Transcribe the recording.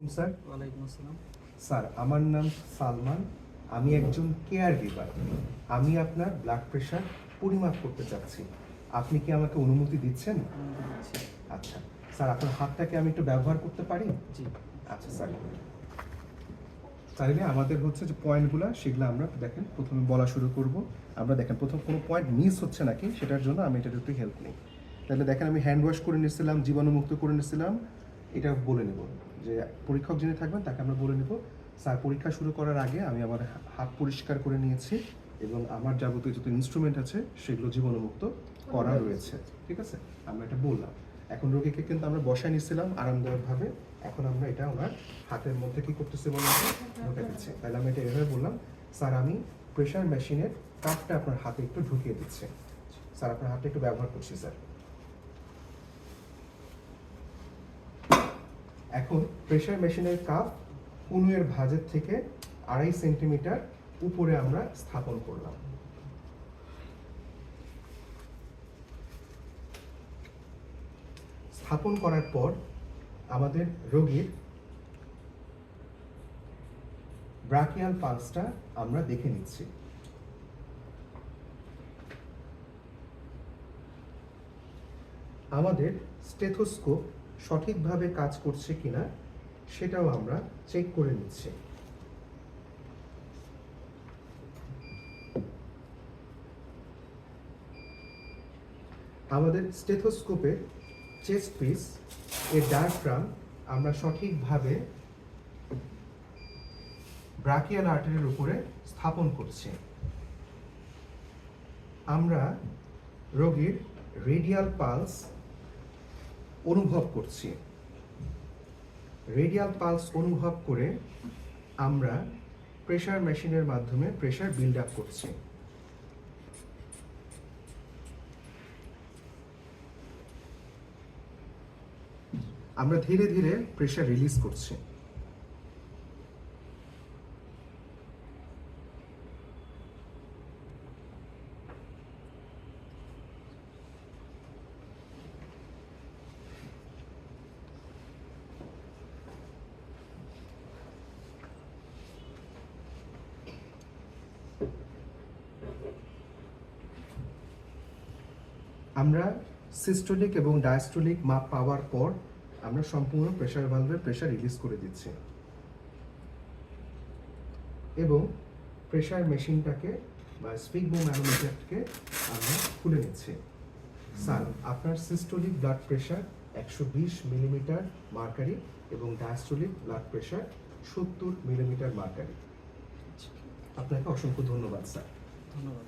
Sir. ওয়ালাইকুম আসসালাম। Sir, আমার নাম সালমান। আমি একজন কেয়ার গিভার। আমি আপনার ব্লাড প্রেশার পরিমাপ করতে চাচ্ছি। আপনি কি আমাকে অনুমতি দিচ্ছেন? অনুমতি দিচ্ছি। আচ্ছা স্যার, আপনার হাতটাকে আমি একটু ব্যবহার করতে পারি? জি। আচ্ছা স্যার, তাহলে আমাদের হচ্ছে যে পয়েন্টগুলো সেগুলো আমরা দেখেন প্রথমে বলা শুরু করব। আমরা দেখেন প্রথম কোনো পয়েন্ট মিস হচ্ছে নাকি সেটার জন্য আমি এটার একটু হেল্প নিই। তাহলে দেখেন আমি হ্যান্ড ওয়াশ করে নিচ্ছিলাম, জীবাণুমুক্ত করে নিচ্ছিলাম, এটা বলে নেব যে পরীক্ষক যিনি থাকবেন তাকে আমরা বলে নেব স্যার পরীক্ষা শুরু করার আগে আমি আমার হাত পরিষ্কার করে নিয়েছি এবং আমার যাবতীয় যত ইনস্ট্রুমেন্ট আছে সেগুলো জীবাণুমুক্ত করা রয়েছে। ঠিক আছে, আমরা এটা বললাম। এখন রোগীকে কিন্তু আমরা বসায় নিচ্ছিলাম আরামদায়কভাবে। এখন আমরা এটা ওনার হাতের মধ্যে কি করতেছি বলুন, ঢুকে দিচ্ছি। তাহলে আমি এটা এভাবে বললাম, স্যার আমি প্রেশার মেশিনের কাপটা আপনার হাতে একটু ঢুকিয়ে দিচ্ছি। স্যার আপনার হাতটা একটু ব্যবহার করছি স্যার। এখন প্রেশার মেশিনের কাপ কনুয়ের ভাঁজের থেকে 2.5 সেন্টিমিটার উপরে আমরা স্থাপন করলাম। স্থাপন করার পর আমাদের রোগীর ব্রাকিয়াল পালসটা আমরা দেখে নিচ্ছি। আমাদের স্টেথোস্কোপ সঠিকভাবে কাজ করছে কিনা সেটাও আমরা চেক করে নিচ্ছি। আমাদের স্টেথোস্কোপের চেস্ট পিস এর ডায়াফ্রাম আমরা সঠিকভাবে ব্রাকিয়াল আর্টারির উপরে স্থাপন করছি। আমরা রোগীর রেডিয়াল পালস অনুভব করছি। রেডিয়াল পালস অনুভব করে আমরা প্রেশার মেশিনের মাধ্যমে প্রেশার বিল্ড আপ করছি। আমরা ধীরে ধীরে প্রেশার রিলিজ করছি। আমরা সিস্টোলিক এবং ডায়াস্টোলিক মাপ পাওয়ার পর আমরা সম্পূর্ণ প্রেশার ভালভের প্রেশার রিলিজ করে দিচ্ছি এবং প্রেশার মেশিনটাকে বা স্ফিগমোম্যানোমিটারকে আমরা খুলে নিচ্ছি। স্যার আপনার systolic blood pressure 120 millimetre mercury এবং diastolic blood pressure 70 millimetre mercury. আপনাকে অসংখ্য ধন্যবাদ স্যার। ধন্যবাদ।